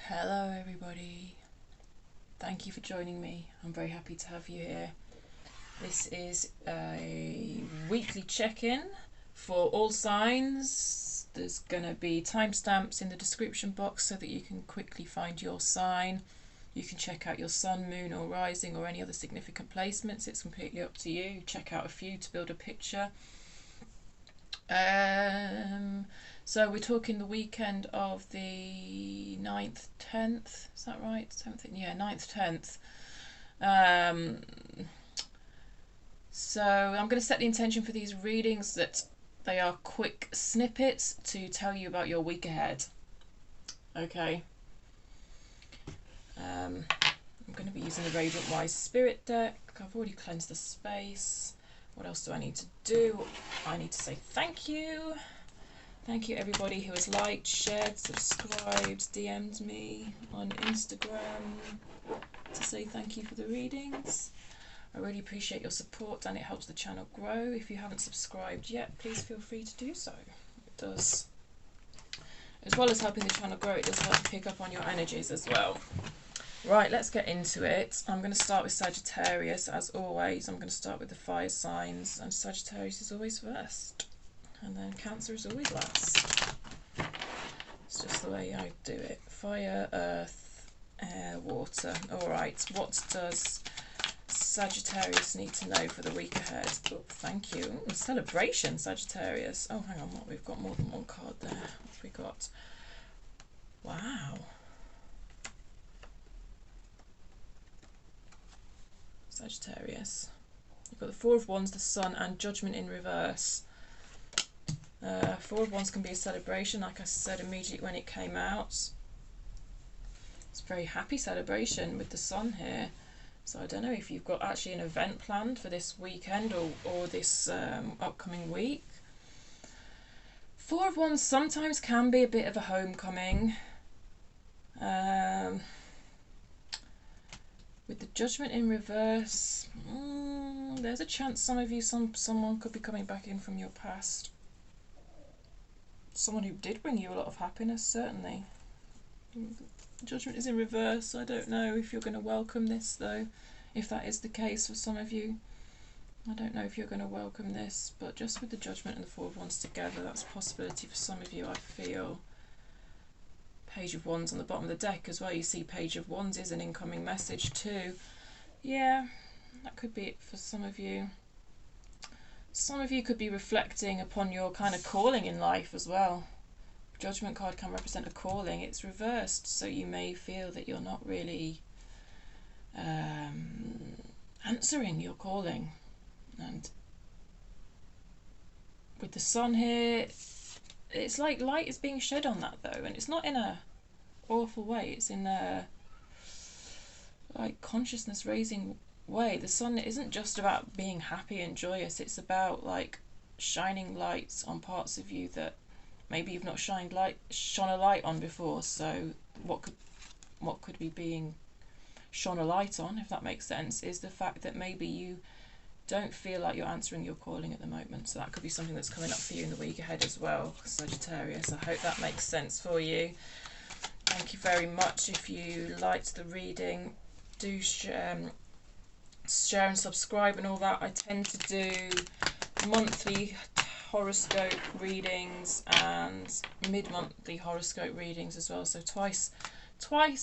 Hello everybody, thank you for joining me. I'm very happy to have you here. This is a weekly check-in for all signs. There's going to be timestamps in the description box so that you can quickly find your sign. You can check out your sun, moon or rising or any other significant placements. It's completely up to you. Check out a few to build a picture. So we're talking the weekend of the 9th, 10th, is that right? 7th, yeah, 9th, 10th. So I'm going to set the intention for these readings that they are quick snippets to tell you about your week ahead. Okay. I'm going to be using the Radiant Wise Spirit deck. I've already cleansed the space. What else do I need to do? I need to say thank you. Thank you everybody who has liked, shared, subscribed, DM'd me on Instagram to say thank you for the readings. I really appreciate your support and it helps the channel grow. If you haven't subscribed yet, please feel free to do so. It does. As well as helping the channel grow, it does help pick up on your energies as well. Right, let's get into it. I'm going to start with Sagittarius, as always. I'm going to start with the fire signs, and Sagittarius is always first. And then Cancer is always last. It's just the way I do it. Fire, earth, air, water. Alright, what does Sagittarius need to know for the week ahead? Oh, thank you. Ooh, celebration, Sagittarius. Oh, hang on, what? We've got more than one card there. What have we got? Wow. Sagittarius. You've got the Four of Wands, the Sun, and Judgment in reverse. Four of Wands can be a celebration, like I said immediately when it came out. It's a very happy celebration with the Sun here. So I don't know if you've got actually an event planned for this weekend or this upcoming week. Four of Wands sometimes can be a bit of a homecoming. With the Judgment in reverse, there's a chance some of you, someone could be coming back in from your past. Someone who did bring you a lot of happiness, certainly. Judgment is in reverse. I don't know if you're going to welcome this, though. If that is the case for some of you, I don't know if you're going to welcome this. But just with the Judgment and the Four of Wands together, that's a possibility for some of you, I feel. Page of Wands on the bottom of the deck as well. You see Page of Wands is an incoming message too. Yeah, that could be it for some of you. Some of you could be reflecting upon your kind of calling in life as well. Judgment card can represent a calling. It's reversed, so you may feel that you're not really answering your calling. And with the Sun here, it's like light is being shed on that though, and it's not in a awful way. It's in a like consciousness raising way. The Sun isn't just about being happy and joyous. It's about like shining lights on parts of you that maybe you've not shone a light on before. So what could be being shone a light on, if that makes sense, is the fact that maybe you don't feel like you're answering your calling at the moment. So that could be something that's coming up for you in the week ahead as well, Sagittarius. I hope that makes sense for you. Thank you very much. If you liked the reading, do share and subscribe and all that. I tend to do monthly horoscope readings and mid-monthly horoscope readings as well. So twice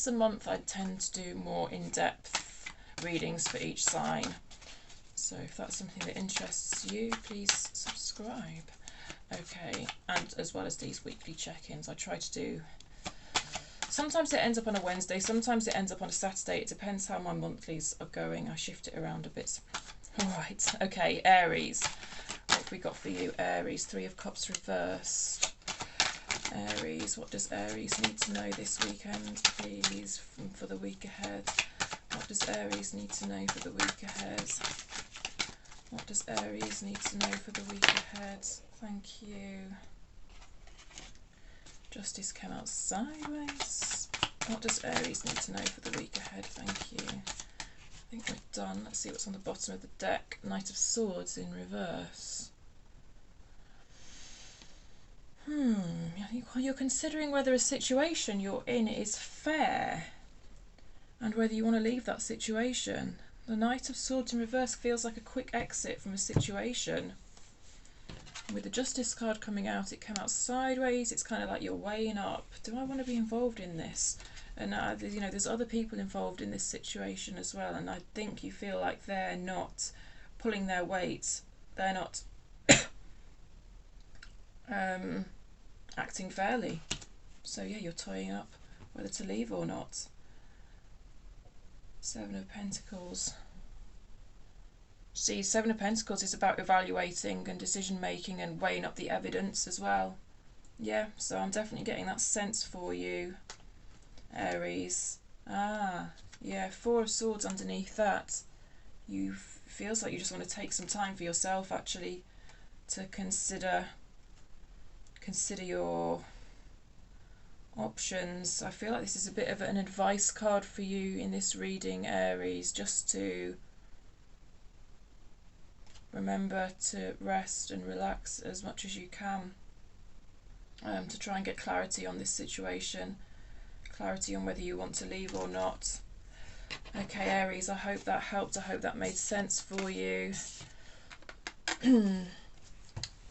a month I tend to do more in-depth readings for each sign. So if that's something that interests you, please subscribe. Okay, and as well as these weekly check-ins, I try to do... Sometimes it ends up on a Wednesday, sometimes it ends up on a Saturday. It depends how my monthlies are going. I shift it around a bit. Alright, okay, Aries. What have we got for you, Aries? Three of Cups reversed. Aries, what does Aries need to know this weekend, please, for the week ahead? What does Aries need to know for the week ahead? What does Aries need to know for the week ahead? Thank you. Justice came out sideways. What does Aries need to know for the week ahead? Thank you. I think we're done. Let's see what's on the bottom of the deck. Knight of Swords in reverse. You're considering whether a situation you're in is fair and whether you want to leave that situation. The Knight of Swords in reverse feels like a quick exit from a situation. With the Justice card coming out, it came out sideways. It's kind of like you're weighing up. Do I want to be involved in this? And you know, there's other people involved in this situation as well. And I think you feel like they're not pulling their weight. They're not acting fairly. So yeah, you're toying up whether to leave or not. Seven of Pentacles. See, Seven of Pentacles is about evaluating and decision making and weighing up the evidence as well. Yeah, so I'm definitely getting that sense for you, Aries. Ah, yeah, Four of Swords underneath that. Feels like you just want to take some time for yourself actually to consider your options. I feel like this is a bit of an advice card for you in this reading, Aries, just to remember to rest and relax as much as you can, to try and get clarity on this situation, clarity on whether you want to leave or not. Okay, Aries, I hope that helped. I hope that made sense for you.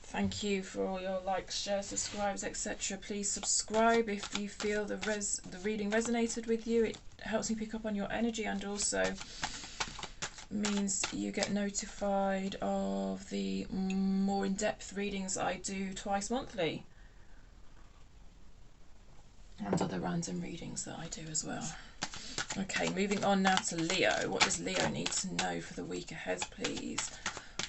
Thank you for all your likes, shares, subscribes, etc. Please subscribe if you feel the reading resonated with you. It helps me pick up on your energy and also means you get notified of the more in-depth readings I do twice monthly. And other random readings that I do as well. Okay, moving on now to Leo. What does Leo need to know for the week ahead, please?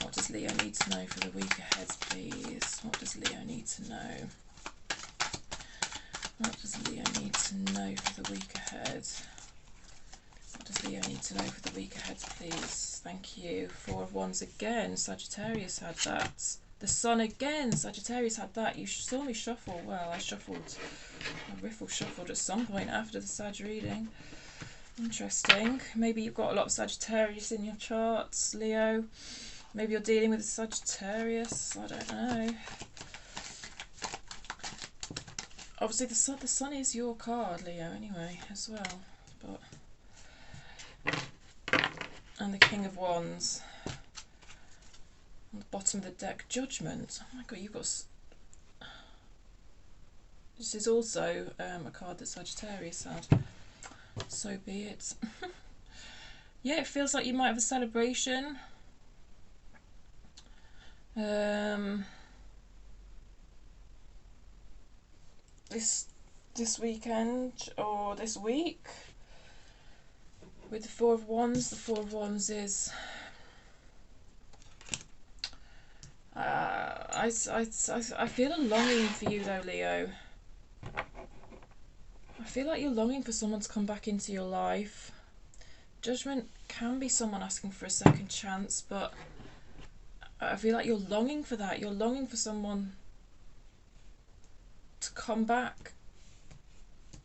What does Leo need to know for the week ahead, please? What does Leo need to know? What does Leo need to know for the week ahead? What does Leo need to know for the week ahead, please? Thank you. Four of Wands again. Sagittarius had that. The Sun again. Sagittarius had that. You saw me shuffle. Well, I riffle shuffled at some point after the Sag reading. Interesting. Maybe you've got a lot of Sagittarius in your charts, Leo. Maybe you're dealing with a Sagittarius. I don't know. Obviously, the Sun is your card, Leo, anyway, as well. And the King of Wands. On the bottom of the deck, Judgment. Oh my god, you've got... This is also a card that Sagittarius had. So be it. Yeah, it feels like you might have a celebration. This weekend or this week with the Four of Wands. The Four of Wands is I feel a longing for you though, Leo. I feel like you're longing for someone to come back into your life. Judgment can be someone asking for a second chance, but I feel like you're longing for that. You're longing for someone to come back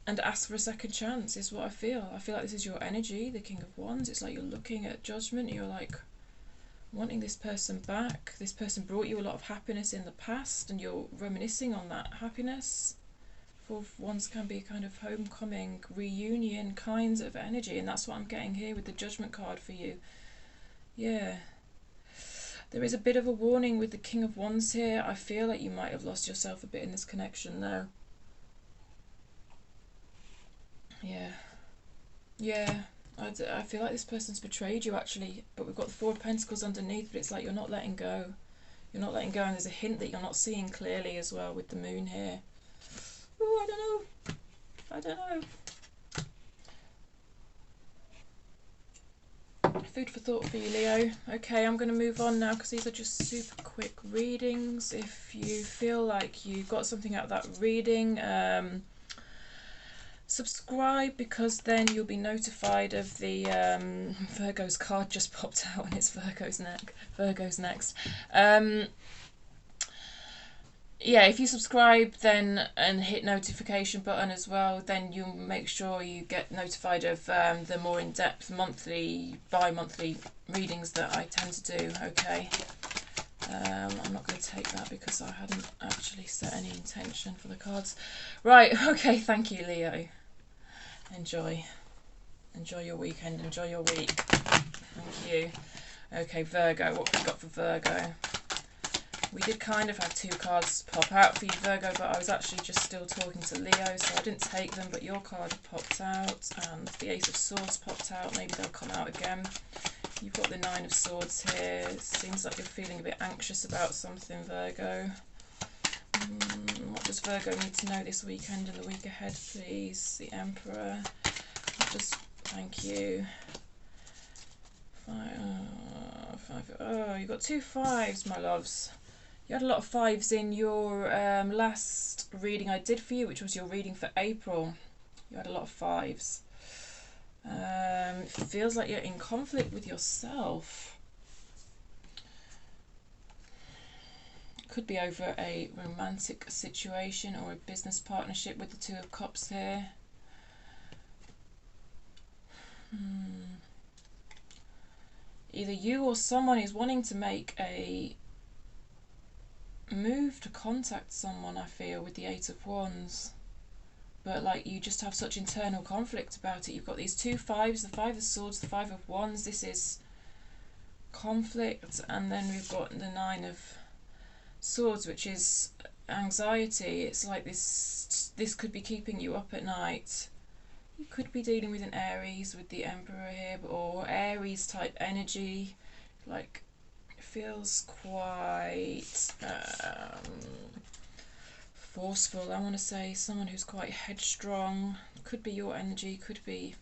and ask for a second chance is what I feel. I feel like this is your energy, the King of Wands. It's like you're looking at Judgment. You're like wanting this person back. This person brought you a lot of happiness in the past and you're reminiscing on that happiness. Four of Wands can be a kind of homecoming, reunion kinds of energy, and that's what I'm getting here with the Judgment card for you. Yeah. There is a bit of a warning with the King of Wands here. I feel like you might have lost yourself a bit in this connection though. Yeah. Yeah. I feel like this person's betrayed you actually, but we've got the Four of Pentacles underneath, but it's like you're not letting go. You're not letting go, and there's a hint that you're not seeing clearly as well with the moon here. Oh, I don't know. I don't know. Food for thought for you, Leo. Okay, I'm going to move on now because these are just super quick readings. If you feel like you got something out of that reading, subscribe, because then you'll be notified of the Virgo's card just popped out and it's Virgo's next. Yeah, if you subscribe then and hit notification button as well, then you'll make sure you get notified of the more in-depth monthly, bi-monthly readings that I tend to do. Okay, I'm not going to take that because I hadn't actually set any intention for the cards. Right, okay, thank you, Leo. Enjoy your weekend, enjoy your week. Thank you. Okay, Virgo, what have we got for Virgo? We did kind of have two cards pop out for you, Virgo, but I was actually just still talking to Leo, so I didn't take them, but your card popped out, and the Ace of Swords popped out. Maybe they'll come out again. You've got the Nine of Swords here. It seems like you're feeling a bit anxious about something, Virgo. What does Virgo need to know this weekend and the week ahead, please? The Emperor. Thank you. Oh, you've got 2 5s, my loves. You had a lot of 5s in your last reading I did for you, which was your reading for April. You had a lot of 5s. It feels like you're in conflict with yourself. Could be over a romantic situation or a business partnership with the 2 of Cups here. Either you or someone is wanting to make a move to contact someone, I feel, with the 8 of Wands. But like, you just have such internal conflict about it. You've got these 2 5s, the 5 of Swords, the 5 of Wands. This is conflict. And then we've got the 9 of Swords, which is anxiety. It's like this could be keeping you up at night. You could be dealing with an Aries with the Emperor here, or Aries type energy. Like, it feels quite forceful, I want to say. Someone who's quite headstrong. Could be your energy, could be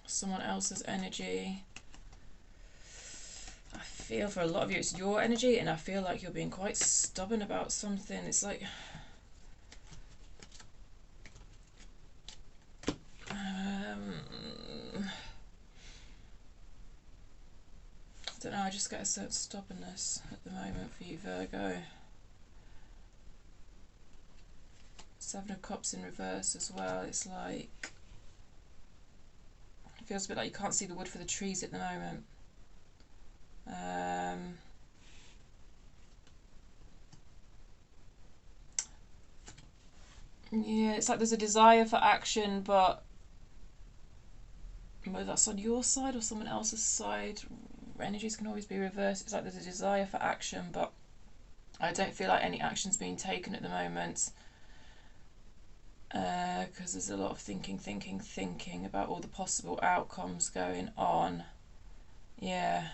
someone else's energy. I feel for a lot of you it's your energy, and I feel like you're being quite stubborn about something. It's like I don't know, I just get a certain stubbornness at the moment for you, Virgo. 7 of Cups in reverse as well. It's like, it feels a bit like you can't see the wood for the trees at the moment. Yeah, it's like there's a desire for action, but whether that's on your side or someone else's side, energies can always be reversed. It's like there's a desire for action, but I don't feel like any action's being taken at the moment. Because there's a lot of thinking about all the possible outcomes going on. Yeah.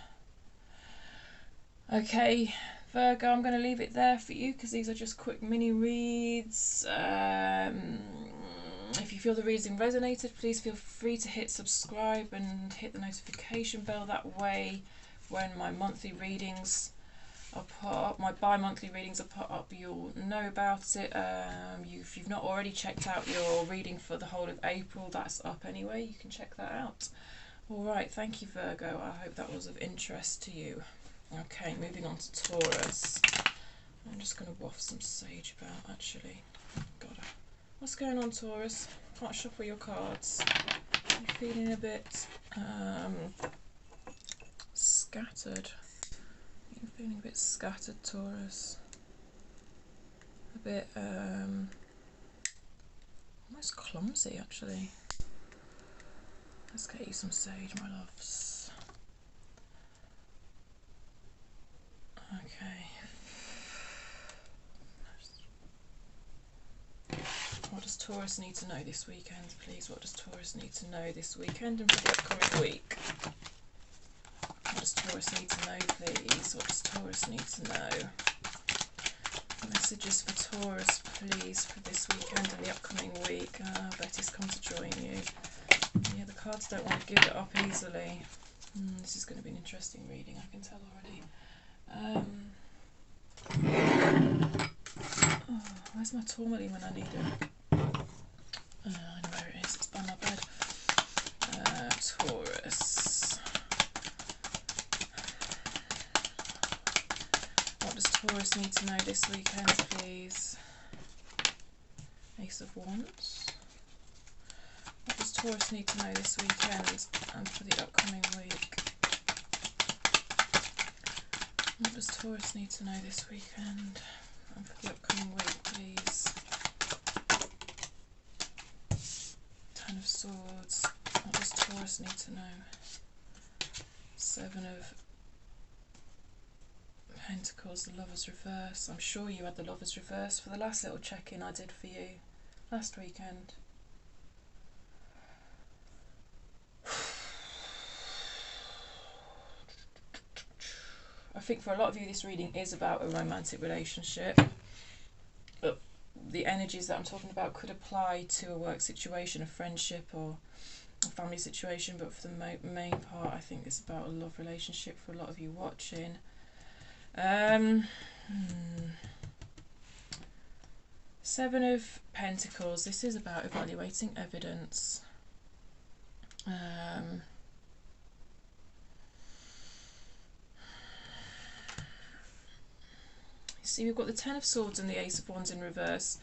Okay, Virgo, I'm going to leave it there for you because these are just quick mini reads. If you feel the reading resonated, please feel free to hit subscribe and hit the notification bell. That way, when my monthly readings are put up, my bi-monthly readings are put up, you'll know about it. If you've not already checked out your reading for the whole of April, that's up anyway. You can check that out. Alright, thank you, Virgo. I hope that was of interest to you. Okay, moving on to Taurus. I'm just going to waft some sage about, actually. What's going on, Taurus? Can't shuffle your cards. You're feeling a bit scattered. You're feeling a bit scattered, Taurus. A bit almost clumsy, actually. Let's get you some sage, my loves. Okay. What does Taurus need to know this weekend, please? What does Taurus need to know this weekend and for the upcoming week? What does Taurus need to know, please? What does Taurus need to know? Messages for Taurus, please, for this weekend and the upcoming week. Betty's come to join you. Yeah, the cards don't want to give it up easily. This is going to be an interesting reading, I can tell already. Oh, where's my tourmaline when I need it? I know where it is, it's by my bed. Taurus. What does Taurus need to know this weekend, please? Ace of Wands. What does Taurus need to know this weekend and for the upcoming week? What does Taurus need to know this weekend and for the upcoming week, please? Ten of Swords. What does Taurus need to know? Seven of Pentacles, the Lover's reverse. I'm sure you had the Lover's reverse for the last little check-in I did for you last weekend. I think for a lot of you this reading is about a romantic relationship, but the energies that I'm talking about could apply to a work situation, a friendship or a family situation, but for the main part I think it's about a love relationship for a lot of you watching. Seven of Pentacles, this is about evaluating evidence. See, we've got the Ten of Swords and the Ace of Wands in reverse.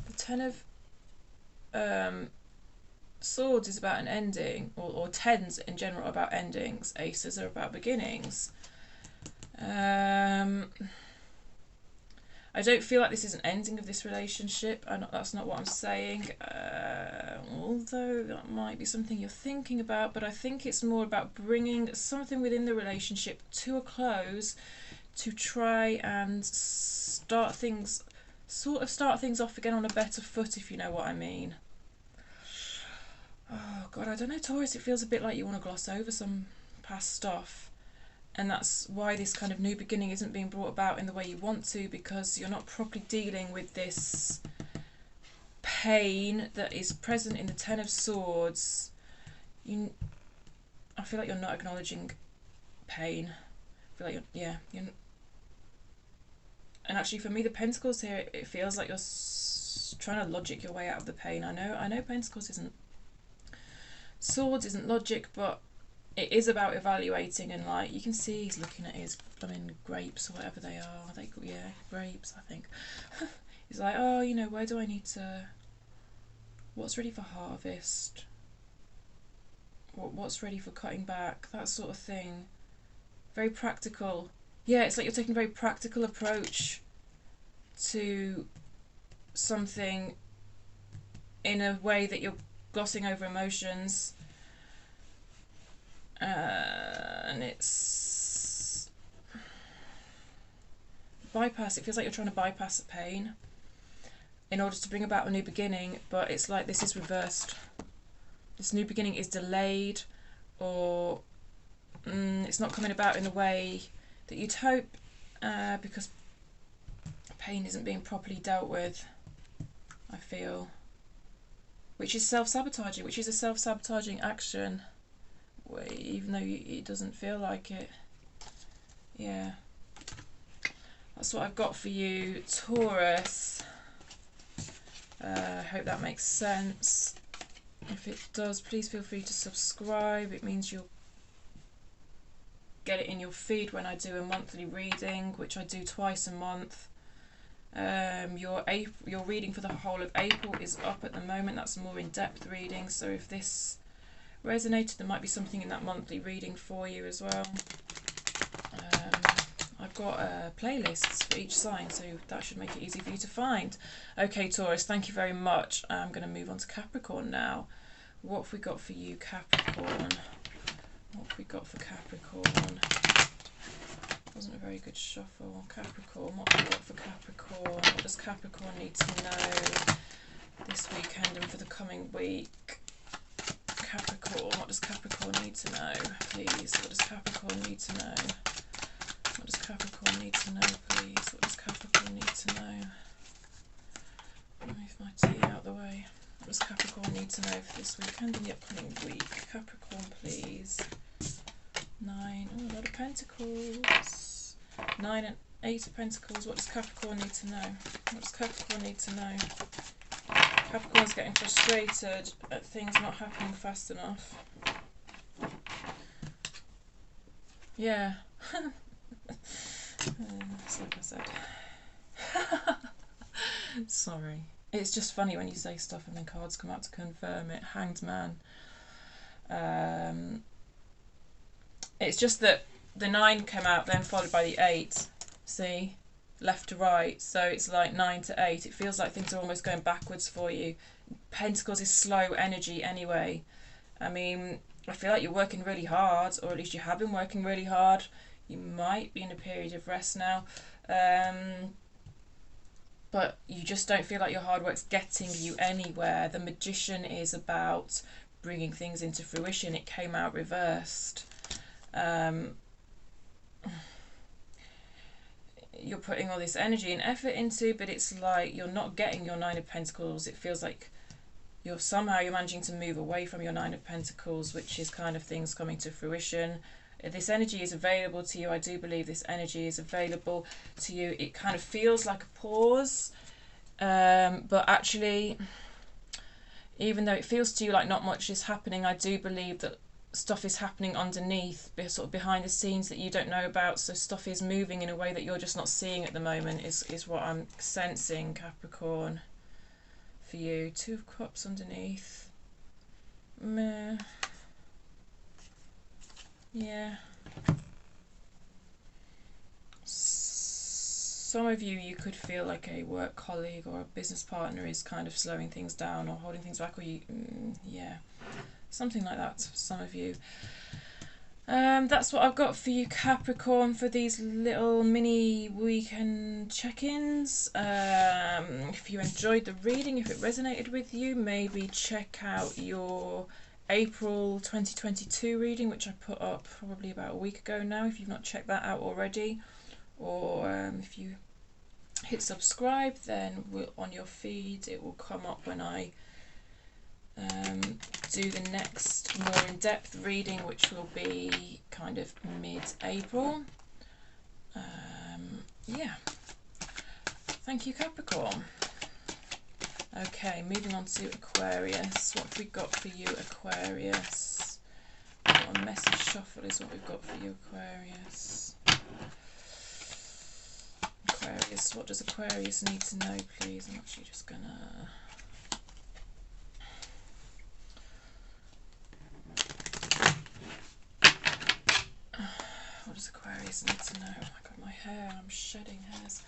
The Ten of Swords is about an ending, or tens in general are about endings. Aces are about beginnings. I don't feel like this is an ending of this relationship. That's not what I'm saying. Although that might be something you're thinking about, but I think it's more about bringing something within the relationship to a close to try and start things off again on a better foot, if you know what I mean. Oh God, I don't know, Taurus, it feels a bit like you want to gloss over some past stuff. And that's why this kind of new beginning isn't being brought about in the way you want to, because you're not properly dealing with this pain that is present in the Ten of Swords. I feel like you're not acknowledging pain. I feel like you're and actually for me the Pentacles here, it feels like you're trying to logic your way out of the pain. I know Pentacles isn't, Swords isn't logic, but it is about evaluating, and like you can see he's looking at his grapes or whatever they are. Grapes, I think. He's like, oh, you know, where do I need to, what's ready for harvest? What's ready for cutting back? That sort of thing. Very practical. Yeah, it's like you're taking a very practical approach to something in a way that you're glossing over emotions. And it's bypass. It feels like you're trying to bypass the pain in order to bring about a new beginning, but it's like this is reversed. This new beginning is delayed, or it's not coming about in the way that you'd hope, because pain isn't being properly dealt with, I feel, which is self-sabotaging, which is a self-sabotaging action, even though it doesn't feel like it. Yeah, that's what I've got for you, Taurus. Hope that makes sense. If it does, please feel free to subscribe. It means you'll get it in your feed when I do a monthly reading, which I do twice a month. Your reading for the whole of April is up at the moment. That's a more in-depth reading, so if this resonated, there might be something in that monthly reading for you as well. I've got playlists for each sign, so that should make it easy for you to find. Okay, Taurus, thank you very much. I'm going to move on to Capricorn now. What have we got for you, Capricorn? What have we got for Capricorn? Wasn't a very good shuffle. Capricorn, what have we got for Capricorn? What does Capricorn need to know this weekend and for the coming week? Capricorn, what does Capricorn need to know, please? What does Capricorn need to know? What does Capricorn need to know, please? What does Capricorn need to know? Move my tea out of the way. What does Capricorn need to know for this weekend and the upcoming week? Capricorn, please. 9, oh, a lot of Pentacles. 9 and 8 of Pentacles. What does Capricorn need to know? What does Capricorn need to know? Capricorn's getting frustrated at things not happening fast enough. Yeah. It's like I said. Sorry. It's just funny when you say stuff and then cards come out to confirm it. Hanged Man. It's just that the 9 came out, then followed by the 8. See? Left to right. So it's like 9 to 8. It feels like things are almost going backwards for you. Pentacles is slow energy anyway. I mean, I feel like you're working really hard, or at least you have been working really hard. You might be in a period of rest now. But you just don't feel like your hard work's getting you anywhere. The Magician is about bringing things into fruition. It came out reversed. You're putting all this energy and effort into, but it's like you're not getting your 9 of Pentacles. It feels like you're managing to move away from your 9 of Pentacles, which is kind of things coming to fruition. This energy is available to you. I do believe this energy is available to you. It kind of feels like a pause, but actually, even though it feels to you like not much is happening, I do believe that stuff is happening underneath, sort of behind the scenes that you don't know about. So stuff is moving in a way that you're just not seeing at the moment, is what I'm sensing, Capricorn, for you. 2 of Cups underneath. Meh. Yeah. Some of you could feel like a work colleague or a business partner is kind of slowing things down or holding things back, or yeah, something like that. Some of you. That's what I've got for you, Capricorn, for these little mini weekend check-ins. If you enjoyed the reading, if it resonated with you, maybe check out your April 2022 reading, which I put up probably about a week ago now, if you've not checked that out already. Or if you hit subscribe, then on your feed it will come up when I do the next more in-depth reading, which will be kind of mid-April. Yeah, thank you, Capricorn. Okay, moving on to Aquarius. What have we got for you, Aquarius? What a message shuffle is what we've got for you, Aquarius. Aquarius, what does Aquarius need to know, please? I'm actually just gonna... What does Aquarius need to know? Oh my god, my hair, I'm shedding hairs.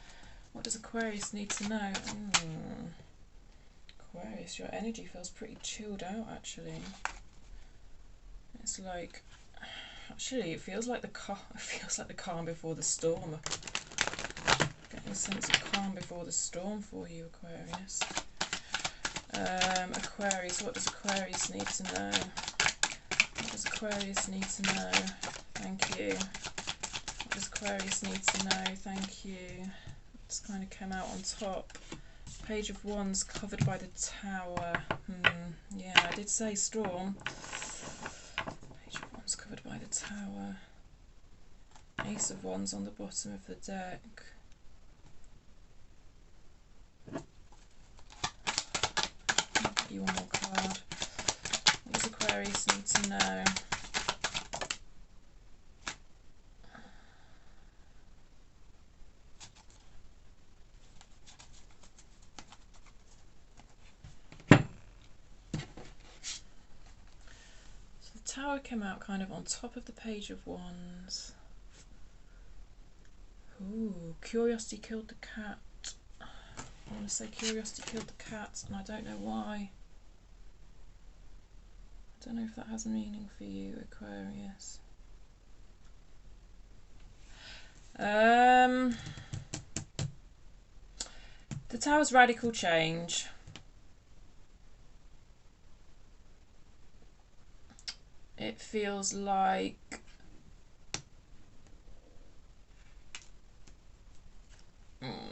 What does Aquarius need to know? Aquarius, your energy feels pretty chilled out, actually. It's like... Actually, it feels like the calm before the storm. Getting a sense of calm before the storm for you, Aquarius. Aquarius, what does Aquarius need to know? What does Aquarius need to know? Thank you. What does Aquarius need to know? Thank you. It's kind of came out on top. Page of Wands covered by the Tower. Yeah, I did say storm. Page of Wands covered by the Tower. Ace of Wands on the bottom of the deck. You one more card. What does Aquarius need to know? So the Tower came out kind of on top of the Page of Wands. Ooh, curiosity killed the cat. I want to say curiosity killed the cat, and I don't know why. I don't know if that has a meaning for you, Aquarius. The Tower's radical change. It feels like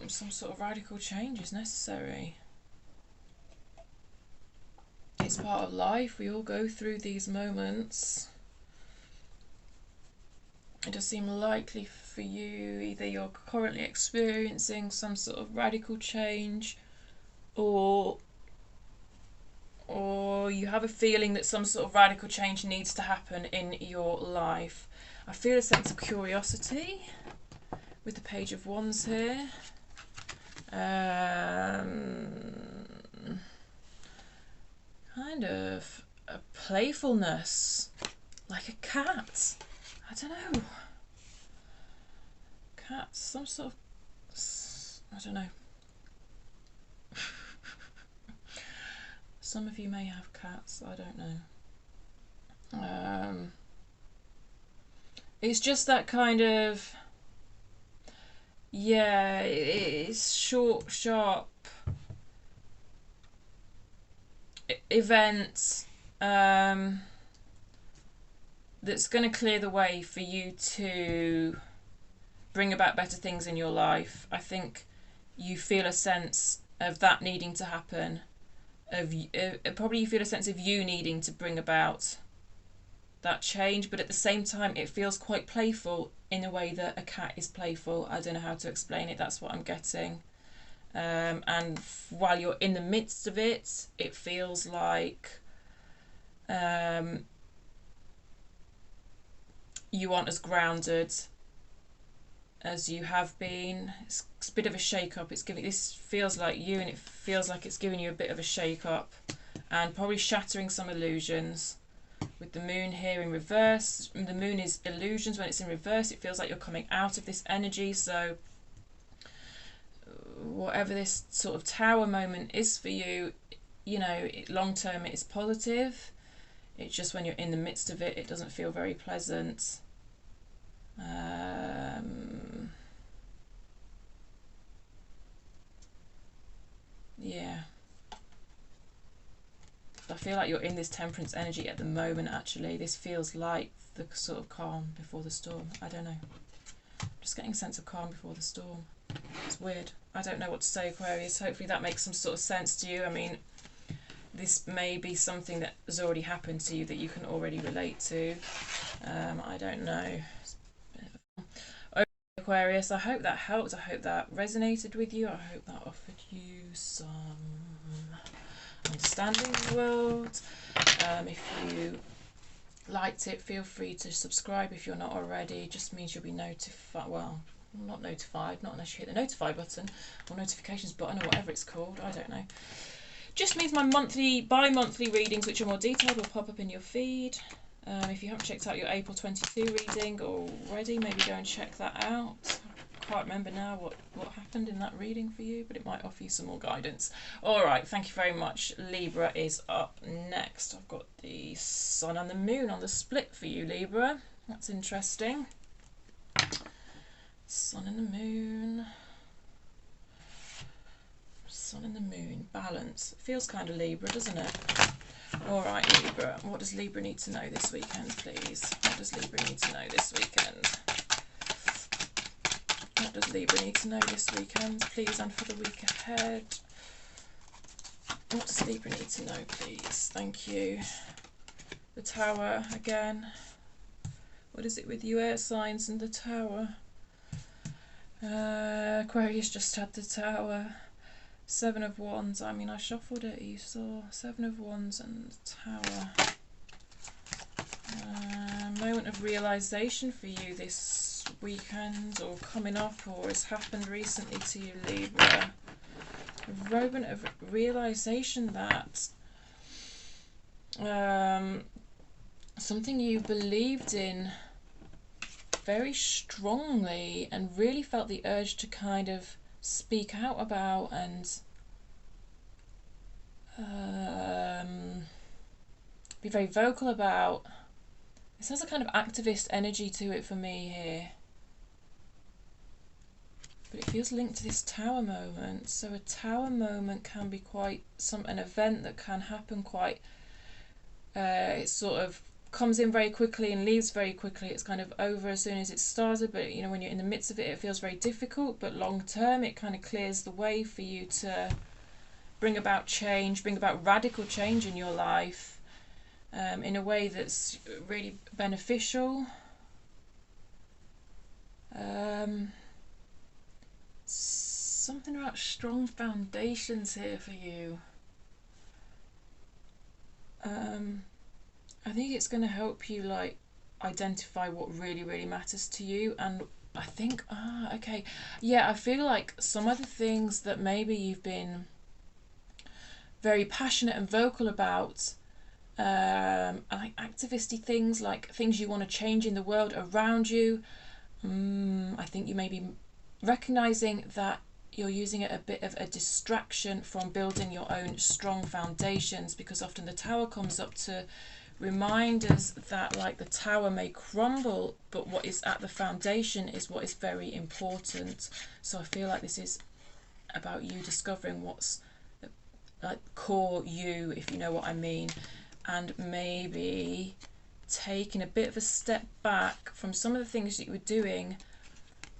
some sort of radical change is necessary. It's part of life. We all go through these moments. It does seem likely for you, either you're currently experiencing some sort of radical change, or you have a feeling that some sort of radical change needs to happen in your life. I feel a sense of curiosity with the Page of Wands here. Kind of a playfulness, like a cat. I don't know. cats, some sort of, I don't know. Some of you may have cats, I don't know. It's just that kind of, yeah, it's short, sharp events that's going to clear the way for you to bring about better things in your life. I think you feel a sense of that needing to happen, probably you feel a sense of you needing to bring about that change, but at the same time it feels quite playful in a way that a cat is playful. I don't know how to explain it, that's what I'm getting. And while you're in the midst of it, it feels like you aren't as grounded as you have been. It's a bit of a shake-up. This feels like you, and it feels like it's giving you a bit of a shake-up and probably shattering some illusions. With the moon here in reverse, the moon is illusions. When it's in reverse, it feels like you're coming out of this energy. So whatever this sort of tower moment is for you, you know, long term it is positive. It's just when you're in the midst of it, it doesn't feel very pleasant. Yeah. I feel like you're in this temperance energy at the moment, actually. This feels like the sort of calm before the storm. I don't know. I'm just getting a sense of calm before the storm. It's weird. I don't know what to say, Aquarius. Hopefully that makes some sort of sense to you. I mean, this may be something that has already happened to you that you can already relate to. I don't know. Okay, Aquarius, I hope that helped. I hope that resonated with you. I hope that offered you some understanding of the world. If you liked it, feel free to subscribe if you're not already. It just means you'll be notified. Well, not notified, not unless you hit the notify button or notifications button or whatever it's called. I don't know. Just means my bi-monthly readings, which are more detailed, will pop up in your feed. If you haven't checked out your April 22 reading already, maybe go and check that out. I can't remember now what happened in that reading for you, but it might offer you some more guidance. All right, thank you very much. Libra is up next. I've got the sun and the moon on the split for you, Libra. That's interesting. Sun and the moon. Sun and the moon. Balance. It feels kind of Libra, doesn't it? All right, Libra. What does Libra need to know this weekend, please? What does Libra need to know this weekend? What does Libra need to know this weekend, please, and for the week ahead? What does Libra need to know, please? Thank you. The Tower again. What is it with you air signs and the Tower? Aquarius just had the Tower. 7 of Wands. I mean, I shuffled it, you saw. 7 of Wands and the Tower. Moment of realization for you this weekend, or coming up, or has happened recently to you, Libra. A moment of realization that something you believed in very strongly and really felt the urge to kind of speak out about and be very vocal about. This has a kind of activist energy to it for me here, but it feels linked to this Tower moment. So a Tower moment can be quite an event that can happen quite it sort of comes in very quickly and leaves very quickly. It's kind of over as soon as it started, but you know, when you're in the midst of it, it feels very difficult, but long term it kind of clears the way for you to bring about change, bring about radical change in your life, in a way that's really beneficial. Something about strong foundations here for you. I think it's going to help you like identify what really, really matters to you. And I think, okay, yeah, I feel like some of the things that maybe you've been very passionate and vocal about, like activisty things, like things you want to change in the world around you, I think you may be recognizing that you're using it a bit of a distraction from building your own strong foundations, because often the Tower comes up to remind us that like the tower may crumble, but what is at the foundation is what is very important. So I feel like this is about you discovering what's like core you, if you know what I mean, and maybe taking a bit of a step back from some of the things that you were doing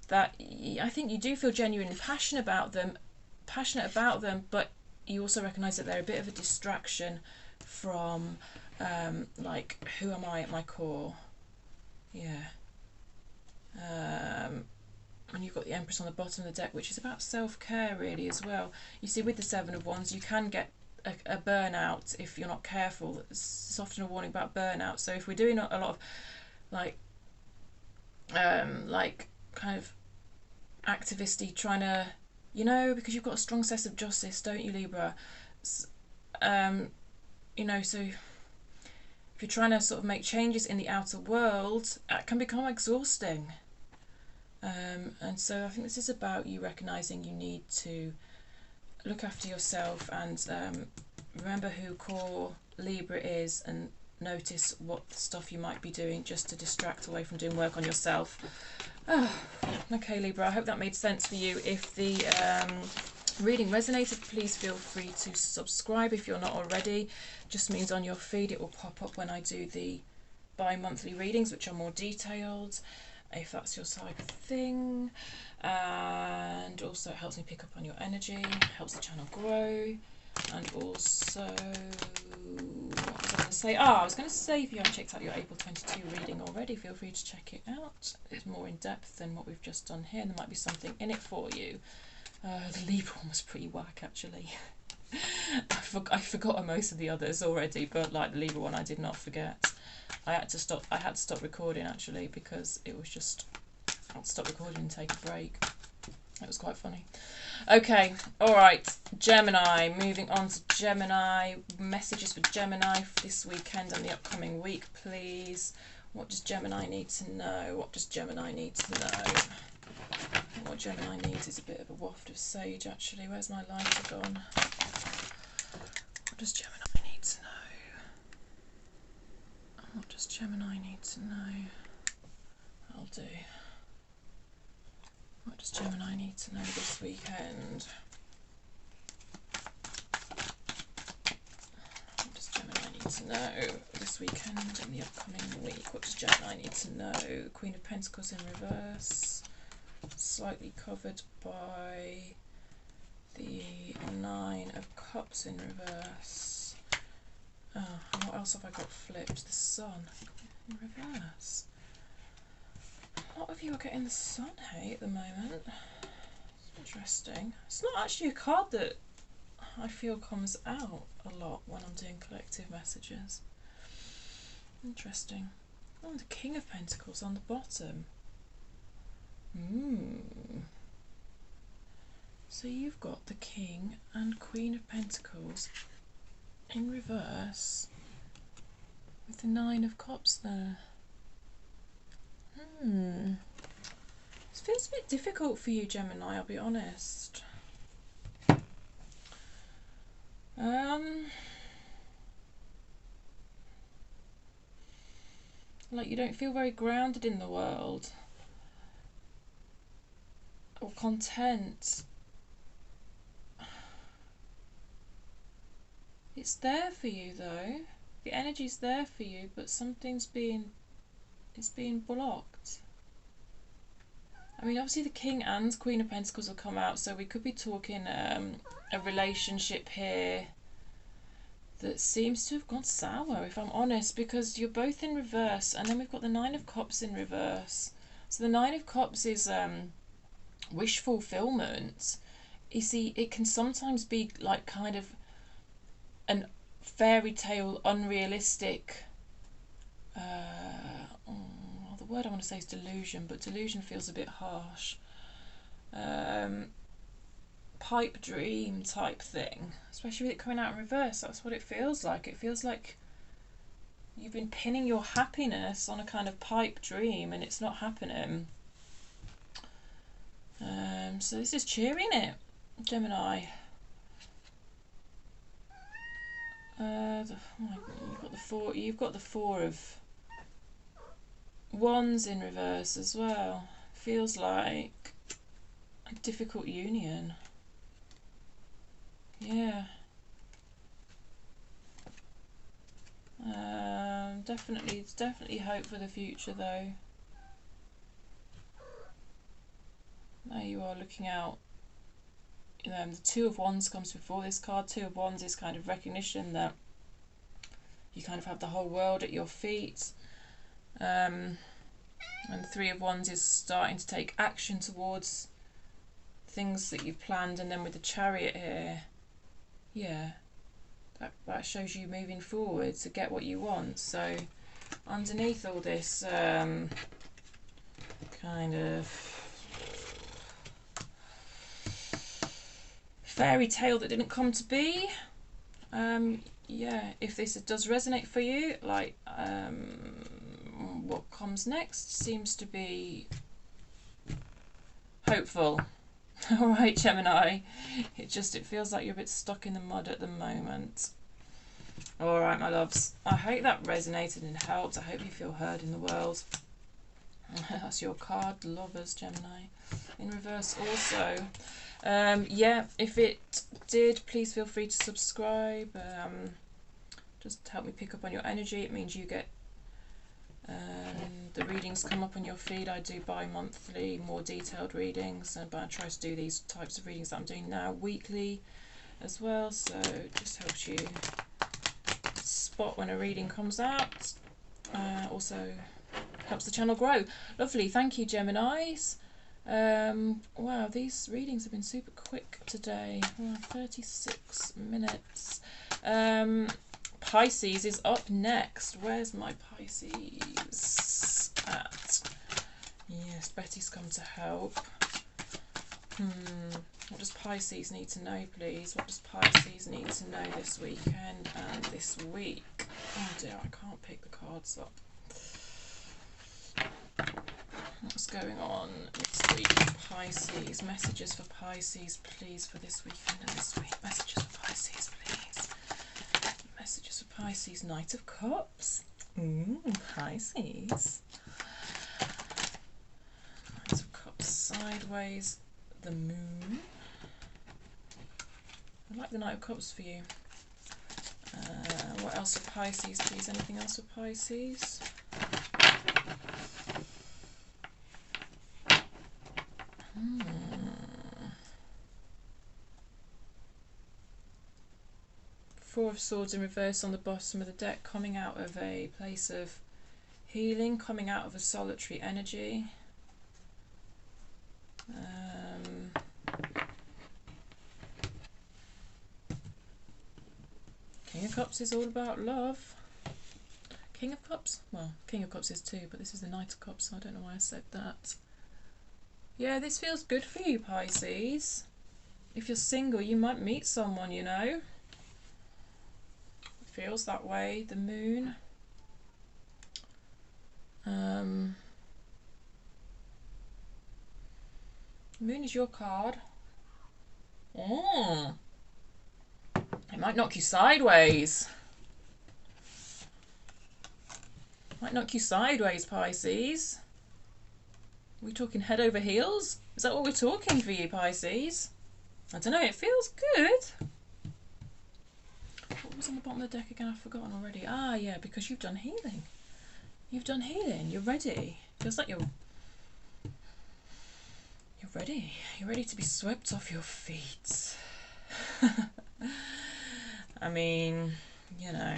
that I think you do feel genuinely passionate about them, but you also recognise that they're a bit of a distraction from like, who am I at my core? Yeah. And you've got the Empress on the bottom of the deck, which is about self-care really as well. You see, with the Seven of Wands, you can get a burnout if you're not careful. It's often a warning about burnout. So if we're doing a lot of like kind of activisty, trying to, you know, because you've got a strong sense of justice, don't you, Libra? You know, so if you're trying to sort of make changes in the outer world, it can become exhausting. And so I think this is about you recognising you need to look after yourself and remember who core Libra is, and notice what stuff you might be doing just to distract away from doing work on yourself. Oh, okay, Libra, I hope that made sense for you. If the reading resonated, please feel free to subscribe if you're not already. Just means on your feed it will pop up when I do the bi-monthly readings, which are more detailed, if that's your type of thing. And also it helps me pick up on your energy, helps the channel grow. And also, what was I going to say? I was going to say, if you haven't checked out your April 22 reading already, feel free to check it out. It's more in depth than what we've just done here, and there might be something in it for you. The Libra one was pretty whack, actually. I forgot most of the others already, but like the Libra one, I did not forget. I had to stop recording actually, because it was just, I had to stop recording and take a break. It was quite funny. Okay, all right, Gemini. Moving on to Gemini. Messages for Gemini for this weekend and the upcoming week, please. What does Gemini need to know? What does Gemini need to know? What Gemini needs is a bit of a waft of sage, actually. Where's my lighter gone? What does Gemini need to know? What does Gemini need to know? I'll do. What does Gemini need to know this weekend? What does Gemini need to know this weekend and the upcoming week? What does Gemini need to know? Queen of Pentacles in reverse, slightly covered by the Nine of Cups in reverse. Oh, and what else have I got flipped? The Sun in reverse. A lot of you are getting the Sun, hey, at the moment. It's interesting. It's not actually a card that I feel comes out a lot when I'm doing collective messages. Interesting. Oh, the King of Pentacles on the bottom. So you've got the King and Queen of Pentacles in reverse with the Nine of Cups there. This feels a bit difficult for you, Gemini, I'll be honest. Like you don't feel very grounded in the world or content. It's there for you though. The energy's there for you, but something's being blocked. I mean, obviously the King and Queen of Pentacles will come out, so we could be talking a relationship here that seems to have gone sour, if I'm honest, because you're both in reverse, and then we've got the Nine of Cups in reverse. So the Nine of Cups is wish fulfillment. You see, it can sometimes be like kind of an fairy tale, unrealistic the word I want to say is delusion, but delusion feels a bit harsh. Pipe dream type thing, especially with it coming out in reverse. That's what it feels like. It feels like you've been pinning your happiness on a kind of pipe dream and it's not happening. So this is cheering it, Gemini. You've got the Four of Wands in reverse as well. Feels like a difficult union. Yeah. Definitely hope for the future though. Now you are looking out. The Two of Wands comes before this card. Two of Wands is kind of recognition that you kind of have the whole world at your feet. And the Three of Wands is starting to take action towards things that you've planned. And then with the Chariot here, yeah, that shows you moving forward to get what you want. So underneath all this kind of fairy tale that didn't come to be, yeah, if this does resonate for you, like what comes next seems to be hopeful. All right, Gemini, it feels like you're a bit stuck in the mud at the moment. All right, my loves, I hope that resonated and helped. I hope you feel heard in the world. That's your card, Lovers, Gemini. In reverse also. Yeah, if it did, please feel free to subscribe. Just help me pick up on your energy. It means you get the readings come up on your feed. I do bi-monthly, more detailed readings, but I try to do these types of readings that I'm doing now weekly as well, so it just helps you spot when a reading comes out. Also helps the channel grow. Lovely, thank you, Geminis. Wow, these readings have been super quick today. Wow, 36 minutes. Pisces is up next. Where's my Pisces at? Yes, Betty's come to help. What does Pisces need to know, please? What does Pisces need to know this weekend and this week? Oh dear, I can't pick the cards up. What's going on this week? Pisces. Messages for Pisces, please, for this weekend and this week. Messages for Pisces, please. Messages for Pisces. Knight of Cups. Pisces. Knight of Cups sideways. The Moon. I like the Knight of Cups for you. What else for Pisces, please? Anything else for Pisces? Four of Swords in reverse on the bottom of the deck, coming out of a place of healing, coming out of a solitary energy. King of Cups is all about love. King of Cups? Well, King of Cups is too, but this is the Knight of Cups, so I don't know why I said that. Yeah, this feels good for you, Pisces. If you're single, you might meet someone, you know. It feels that way. The Moon. Moon is your card. It might knock you sideways. Might knock you sideways, Pisces. Are we talking head over heels? Is that what we're talking for you, Pisces? I don't know, it feels good. What was on the bottom of the deck again? I've forgotten already. Ah, yeah, because you've done healing. You've done healing. You're ready. Feels like you're ready. You're ready to be swept off your feet. I mean, you know,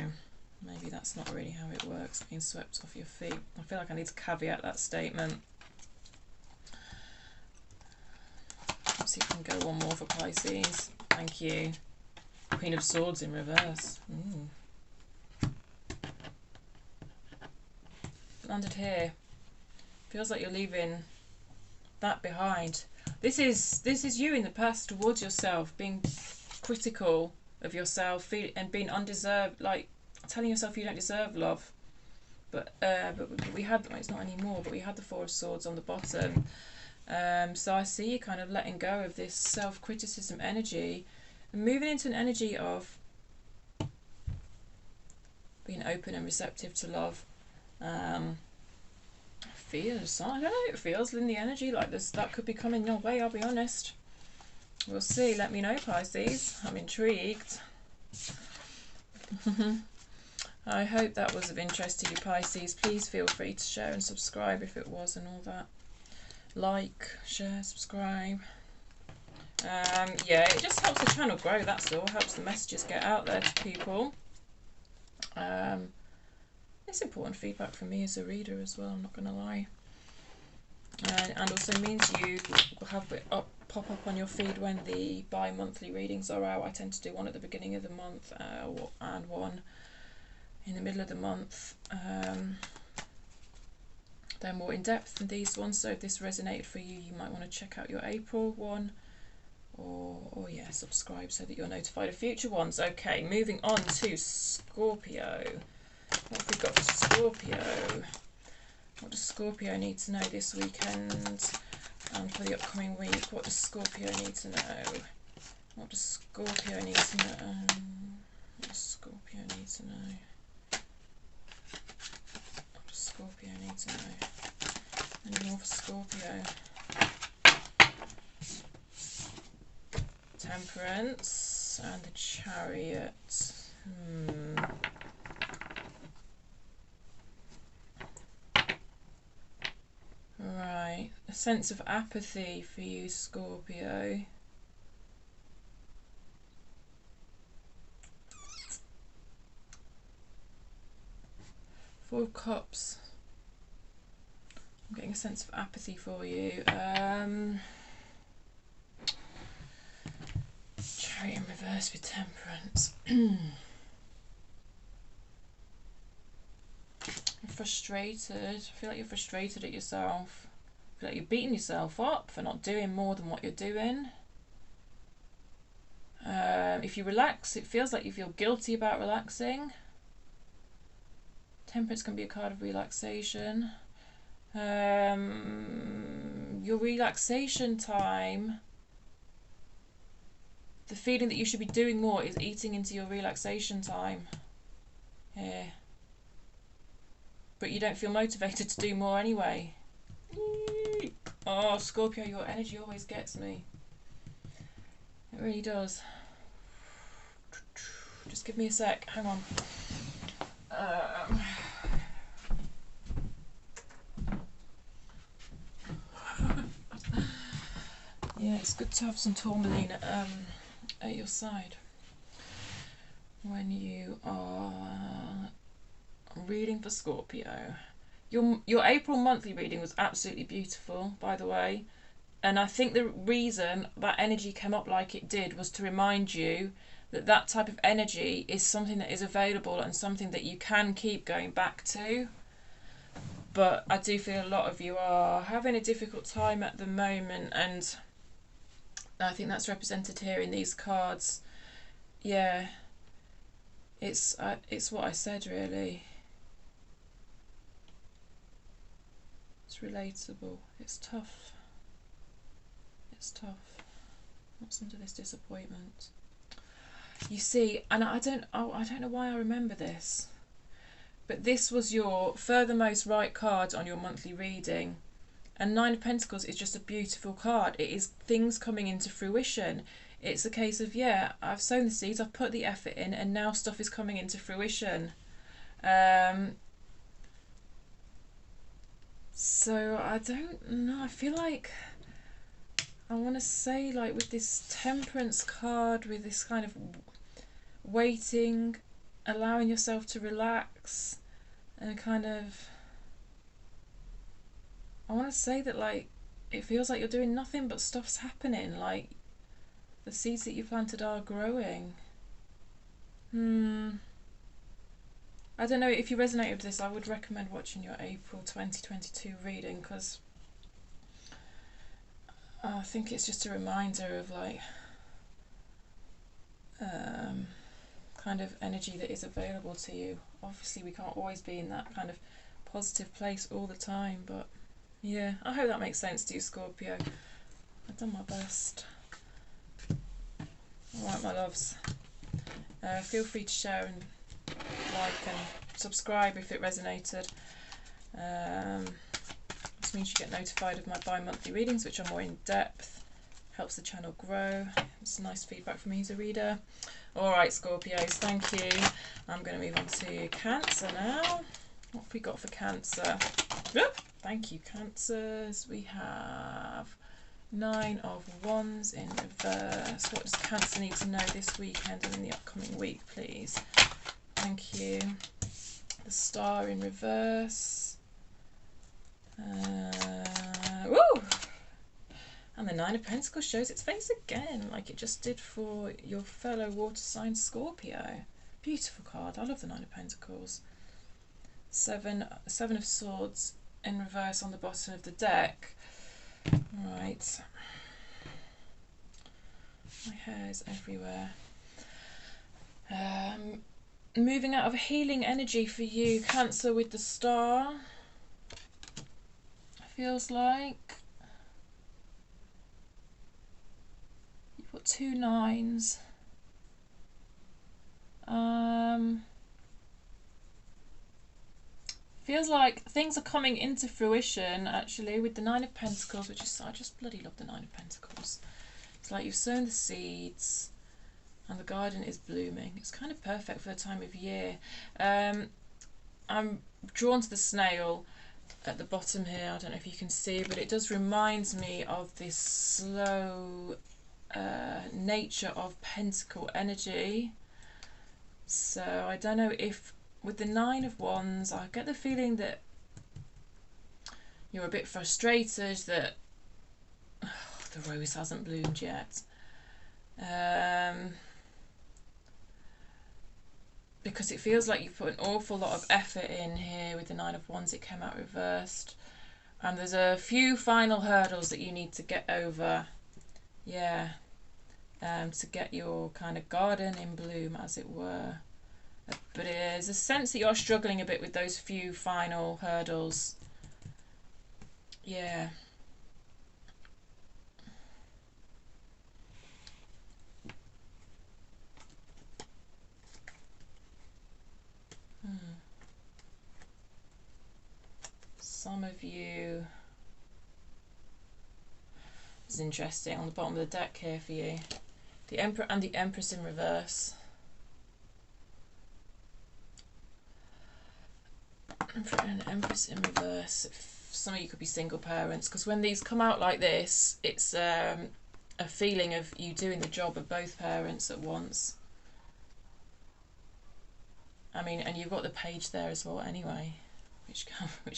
maybe that's not really how it works, being swept off your feet. I feel like I need to caveat that statement. Let's see if I can go one more for Pisces. Thank you. Queen of Swords in reverse. Landed here. Feels like you're leaving that behind. This is you in the past towards yourself, being critical of yourself and being undeserved, like telling yourself you don't deserve love. But we had, it's not anymore, but we had the Four of Swords on the bottom. So I see you kind of letting go of this self-criticism energy and moving into an energy of being open and receptive to love. Feels, I don't know, it feels in the energy like this, that could be coming your way, I'll be honest. We'll see. Let me know, Pisces. I'm intrigued. I hope that was of interest to you, Pisces. Please feel free to share and subscribe if it was and all that. Like, share, subscribe. Yeah, it just helps the channel grow, that's all. Helps the messages get out there to people. It's important feedback from me as a reader as well, I'm not going to lie. And also means you will have it pop up on your feed when the bi-monthly readings are out. I tend to do one at the beginning of the month and one in the middle of the month. They're more in depth than these ones, so if this resonated for you, you might want to check out your April one, or yeah, subscribe so that you're notified of future ones. Okay, moving on to Scorpio. What have we got for Scorpio? What does Scorpio need to know this weekend and for the upcoming week? What does Scorpio need to know? What does Scorpio need to know? What does Scorpio need to know? What does Scorpio need to know? Any more for Scorpio? Temperance and the Chariot. Right, a sense of apathy for you, Scorpio. Four of Cups. I'm getting a sense of apathy for you. Chariot in reverse with Temperance. You're frustrated. I feel like you're frustrated at yourself. I feel like you're beating yourself up for not doing more than what you're doing. If you relax, it feels like you feel guilty about relaxing. Temperance can be a card of relaxation. Your relaxation time, the feeling that you should be doing more is eating into your relaxation time. Yeah. But you don't feel motivated to do more anyway. Oh, Scorpio, your energy always gets me. It really does. Just give me a sec. Hang on. Yeah, it's good to have some tourmaline at your side when you are reading for Scorpio. Your April monthly reading was absolutely beautiful, by the way, and I think the reason that energy came up like it did was to remind you that that type of energy is something that is available and something that you can keep going back to. But I do feel a lot of you are having a difficult time at the moment, and I think that's represented here in these cards. Yeah, it's what I said, really. It's relatable. It's tough. It's tough. What's under this disappointment? You see, and I don't know why I remember this, but this was your furthermost right card on your monthly reading. And Nine of Pentacles is just a beautiful card. It is things coming into fruition. It's a case of, yeah, I've sown the seeds, I've put the effort in, and now stuff is coming into fruition. So I don't know, I feel like I want to say, like, with this Temperance card, with this kind of waiting, allowing yourself to relax, and kind of, I want to say that, like, it feels like you're doing nothing but stuff's happening, like the seeds that you planted are growing. I don't know, if you resonate with this, I would recommend watching your April 2022 reading, because I think it's just a reminder of, like, kind of energy that is available to you. Obviously we can't always be in that kind of positive place all the time, but Yeah, I hope that makes sense to you, Scorpio. I've done my best. Alright, my loves. Feel free to share and like and subscribe if it resonated. This means you get notified of my bi-monthly readings, which are more in depth. Helps the channel grow. It's nice feedback from me as a reader. Alright, Scorpios, thank you. I'm going to move on to Cancer now. What have we got for Cancer? Yep. Thank you, Cancers. We have 9 of Wands in reverse. What does Cancer need to know this weekend and in the upcoming week, please? Thank you. The Star in reverse. Woo! And the 9 of Pentacles shows its face again, like it just did for your fellow water sign Scorpio. Beautiful card. I love the 9 of Pentacles. Seven of Swords in reverse on the bottom of the deck. Right. My hair is everywhere. Moving out of a healing energy for you, Cancer, with the Star. Feels like you've got 2 9s. Feels like things are coming into fruition, actually, with the 9 of Pentacles, which is, I just bloody love the 9 of Pentacles. It's like you've sown the seeds and the garden is blooming. It's kind of perfect for the time of year. I'm drawn to the snail at the bottom here. I don't know if you can see, but it does remind me of this slow nature of Pentacle energy. So I don't know if with the 9 of Wands, I get the feeling that you're a bit frustrated that the rose hasn't bloomed yet. Because it feels like you've put an awful lot of effort in here with the 9 of Wands. It came out reversed. And there's a few final hurdles that you need to get over. Yeah. To get your kind of garden in bloom, as it were. But there's a sense that you're struggling a bit with those few final hurdles. Yeah. Some of you... It's interesting on the bottom of the deck here for you. The Emperor and the Empress in reverse. Emperor and Empress in reverse. Some of you could be single parents, because when these come out like this, it's a feeling of you doing the job of both parents at once. I mean, and you've got the Page there as well anyway, which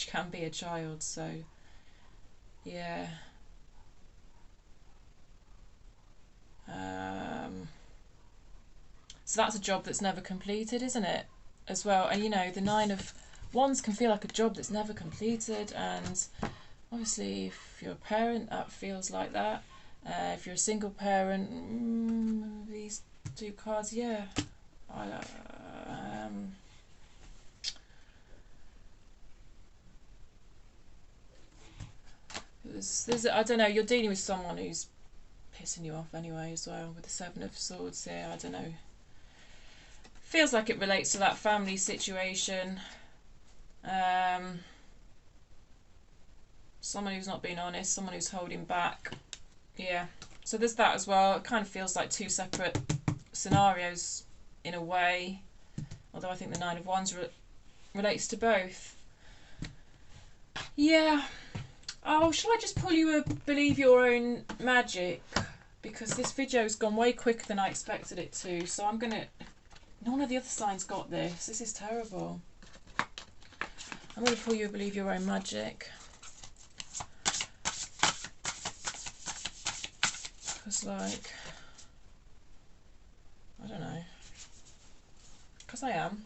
can be a child, so yeah. So that's a job that's never completed, isn't it, as well? And you know, the 9 of Wands can feel like a job that's never completed, and obviously if you're a parent, that feels like that. If you're a single parent, these 2 cards, yeah. I don't know, you're dealing with someone who's pissing you off anyway as well, with the 7 of Swords here. I don't know. Feels like it relates to that family situation. Someone who's not being honest, someone who's holding back. Yeah, so there's that as well. It kind of feels like 2 separate scenarios in a way, although I think the 9 of Wands relates to both. Yeah. Oh, shall I just pull you a Believe Your Own Magic? Because this video's gone way quicker than I expected it to, so I'm gonna... None of the other signs got this. This is terrible. I'm going to pull you a Believe Your Own Magic. Because, like, I don't know. Because I am.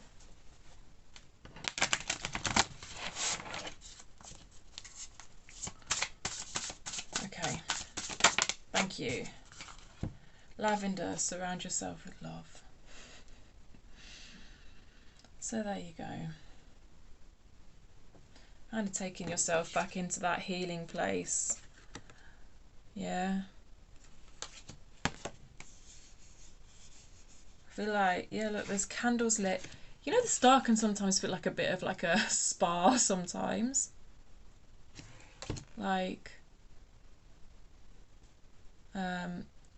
Okay. Thank you. Lavender, surround yourself with love. So there you go. Kind of taking yourself back into that healing place. Yeah. I feel like, yeah, look, there's candles lit. You know, the star can sometimes feel like a bit of like a spa sometimes. Like,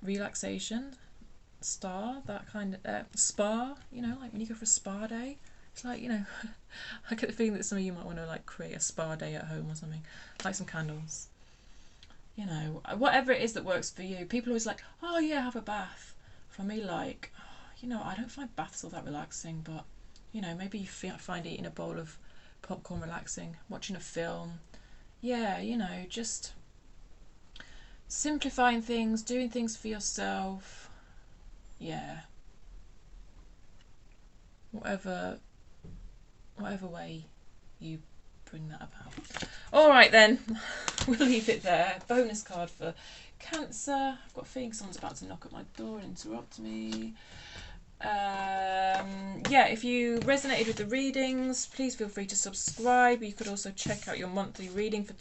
relaxation, star, that kind of, spa, you know, like when you go for a spa day. It's like, you know, I get the feeling that some of you might want to like create a spa day at home or something. Like some candles. You know, whatever it is that works for you. People always like, oh yeah, have a bath. For me, like, you know, I don't find baths all that relaxing, but, you know, maybe you find eating a bowl of popcorn relaxing, watching a film. Yeah, you know, just simplifying things, doing things for yourself. Yeah. Whatever way you bring that about. All right then, we'll leave it there. Bonus card for Cancer. I've got a feeling someone's about to knock at my door and interrupt me. Yeah, if you resonated with the readings, please feel free to subscribe. You could also check out your monthly reading for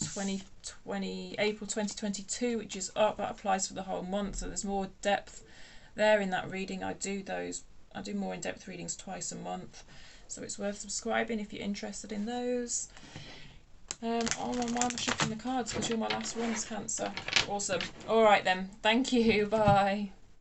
April 2022, which is up. That applies for the whole month, so there's more depth there in that reading. I do more in-depth readings twice a month, so it's worth subscribing if you're interested in those. Oh, why am I shuffling the cards? Because you're my last ones, Cancer. Awesome. All right then. Thank you. Bye.